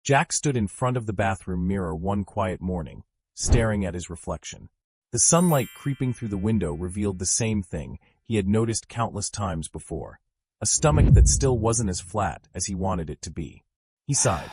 Jack stood in front of the bathroom mirror one quiet morning, staring at his reflection. The sunlight creeping through the window revealed the same thing he had noticed countless times before. A stomach that still wasn't as flat as he wanted it to be. He sighed.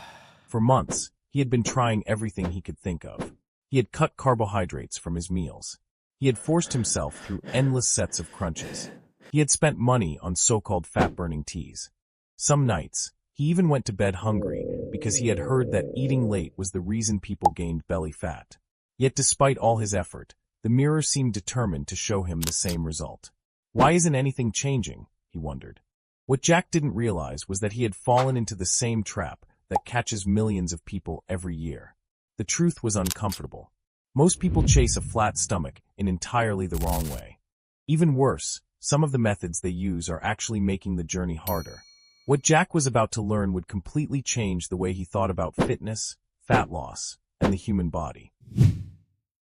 For months, he had been trying everything he could think of. He had cut carbohydrates from his meals. He had forced himself through endless sets of crunches. He had spent money on so-called fat-burning teas. Some nights, he even went to bed hungry because he had heard that eating late was the reason people gained belly fat. Yet despite all his effort, the mirror seemed determined to show him the same result. Why isn't anything changing? He wondered. What Jack didn't realize was that he had fallen into the same trap that catches millions of people every year. The truth was uncomfortable. Most people chase a flat stomach in entirely the wrong way. Even worse, some of the methods they use are actually making the journey harder. What Jack was about to learn would completely change the way he thought about fitness, fat loss, and the human body.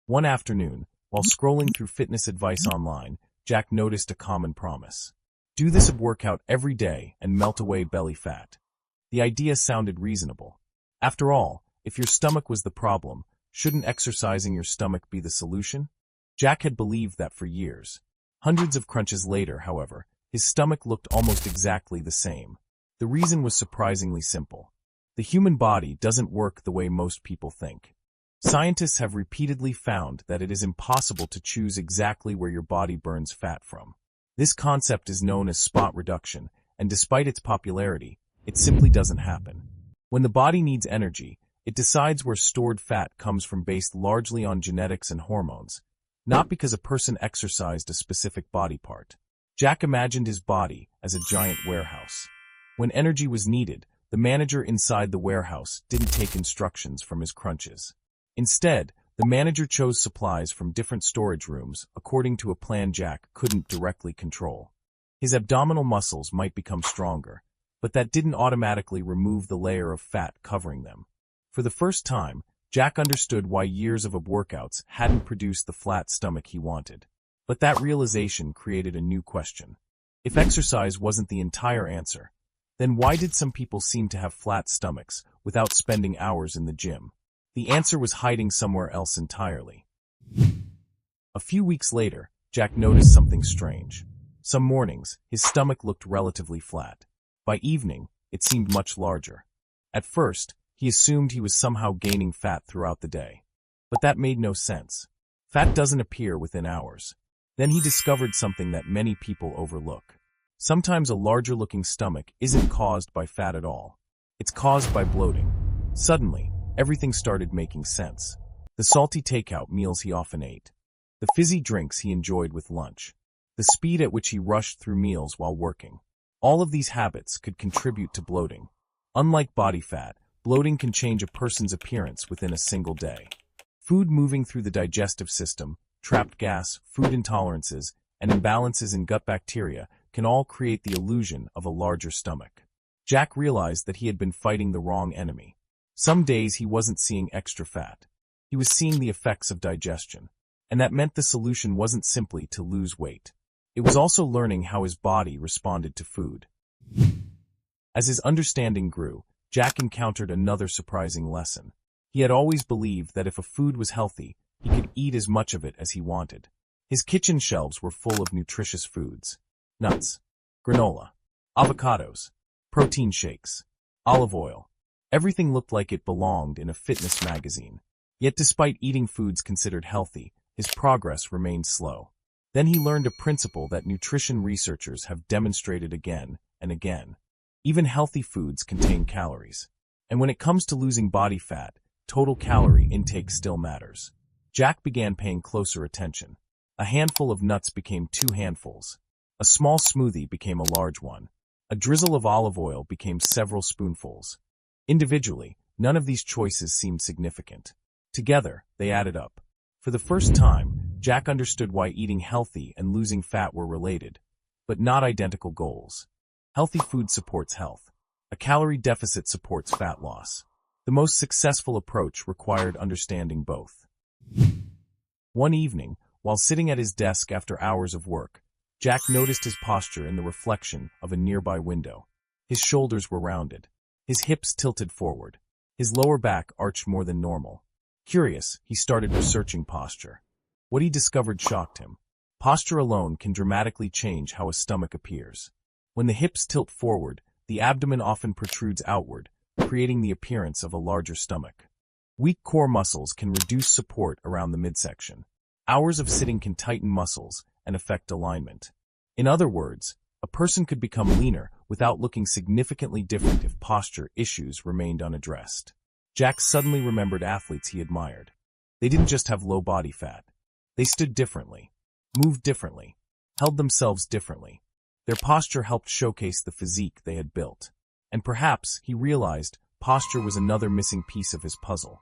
One afternoon, while scrolling through fitness advice online, Jack noticed a common promise. Do this workout every day and melt away belly fat. The idea sounded reasonable. After all, if your stomach was the problem, shouldn't exercising your stomach be the solution? Jack had believed that for years. Hundreds of crunches later, however, his stomach looked almost exactly the same. The reason was surprisingly simple. The human body doesn't work the way most people think. Scientists have repeatedly found that it is impossible to choose exactly where your body burns fat from. This concept is known as spot reduction, and despite its popularity, it simply doesn't happen. When the body needs energy, it decides where stored fat comes from based largely on genetics and hormones, not because a person exercised a specific body part. Jack imagined his body as a giant warehouse. When energy was needed, the manager inside the warehouse didn't take instructions from his crunches. Instead, the manager chose supplies from different storage rooms according to a plan Jack couldn't directly control. His abdominal muscles might become stronger, but that didn't automatically remove the layer of fat covering them. For the first time, Jack understood why years of workouts hadn't produced the flat stomach he wanted. But that realization created a new question. If exercise wasn't the entire answer, then why did some people seem to have flat stomachs without spending hours in the gym? The answer was hiding somewhere else entirely. A few weeks later, Jack noticed something strange. Some mornings, his stomach looked relatively flat. By evening, it seemed much larger. At first, he assumed he was somehow gaining fat throughout the day. But that made no sense. Fat doesn't appear within hours. Then he discovered something that many people overlook. Sometimes a larger-looking stomach isn't caused by fat at all. It's caused by bloating. Suddenly, everything started making sense. The salty takeout meals he often ate. The fizzy drinks he enjoyed with lunch. The speed at which he rushed through meals while working. All of these habits could contribute to bloating. Unlike body fat, bloating can change a person's appearance within a single day. Food moving through the digestive system, trapped gas, food intolerances, and imbalances in gut bacteria can all create the illusion of a larger stomach. Jack realized that he had been fighting the wrong enemy. Some days he wasn't seeing extra fat. He was seeing the effects of digestion. And that meant the solution wasn't simply to lose weight. It was also learning how his body responded to food. As his understanding grew, Jack encountered another surprising lesson. He had always believed that if a food was healthy, he could eat as much of it as he wanted. His kitchen shelves were full of nutritious foods. Nuts, granola, avocados, protein shakes, olive oil. Everything looked like it belonged in a fitness magazine. Yet despite eating foods considered healthy, his progress remained slow. Then he learned a principle that nutrition researchers have demonstrated again and again. Even healthy foods contain calories. And when it comes to losing body fat, total calorie intake still matters. Jack began paying closer attention. A handful of nuts became 2 handfuls. A small smoothie became a large one. A drizzle of olive oil became several spoonfuls. Individually, none of these choices seemed significant. Together, they added up. For the first time, Jack understood why eating healthy and losing fat were related, but not identical goals. Healthy food supports health. A calorie deficit supports fat loss. The most successful approach required understanding both. One evening, while sitting at his desk after hours of work, Jack noticed his posture in the reflection of a nearby window. His shoulders were rounded. His hips tilted forward. His lower back arched more than normal. Curious, he started researching posture. What he discovered shocked him. Posture alone can dramatically change how a stomach appears. When the hips tilt forward, the abdomen often protrudes outward, creating the appearance of a larger stomach. Weak core muscles can reduce support around the midsection. Hours of sitting can tighten muscles and affect alignment. In other words, a person could become leaner without looking significantly different if posture issues remained unaddressed. Jack suddenly remembered athletes he admired. They didn't just have low body fat. They stood differently, moved differently, held themselves differently. Their posture helped showcase the physique they had built. And perhaps, he realized, posture was another missing piece of his puzzle.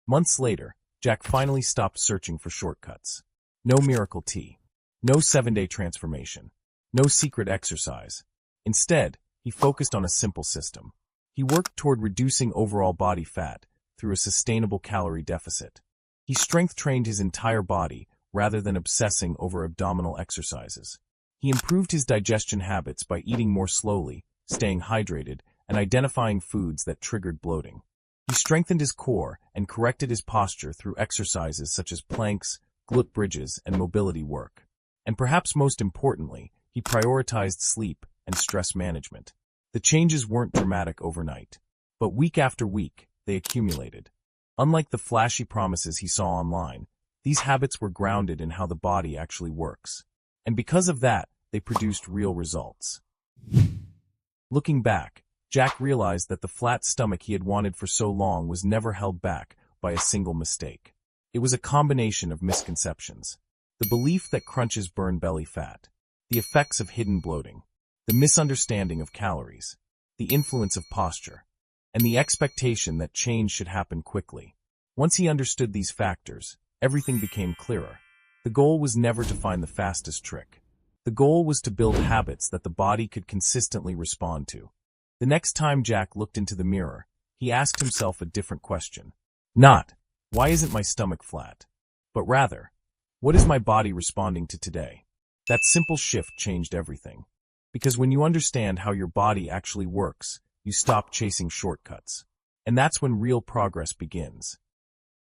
Months later, Jack finally stopped searching for shortcuts. No miracle tea. No 7-day transformation. No secret exercise. Instead, he focused on a simple system. He worked toward reducing overall body fat through a sustainable calorie deficit. He strength trained his entire body rather than obsessing over abdominal exercises. He improved his digestion habits by eating more slowly, staying hydrated, and identifying foods that triggered bloating. He strengthened his core and corrected his posture through exercises such as planks, glute bridges, and mobility work. And perhaps most importantly, he prioritized sleep and stress management. The changes weren't dramatic overnight, but week after week, they accumulated. Unlike the flashy promises he saw online, these habits were grounded in how the body actually works. And because of that, they produced real results. Looking back, Jack realized that the flat stomach he had wanted for so long was never held back by a single mistake. It was a combination of misconceptions. The belief that crunches burn belly fat, the effects of hidden bloating, the misunderstanding of calories, the influence of posture, and the expectation that change should happen quickly. Once he understood these factors, everything became clearer. The goal was never to find the fastest trick. The goal was to build habits that the body could consistently respond to. The next time Jack looked into the mirror, he asked himself a different question. Not, why isn't my stomach flat? But rather, what is my body responding to today? That simple shift changed everything. Because when you understand how your body actually works, you stop chasing shortcuts. And that's when real progress begins.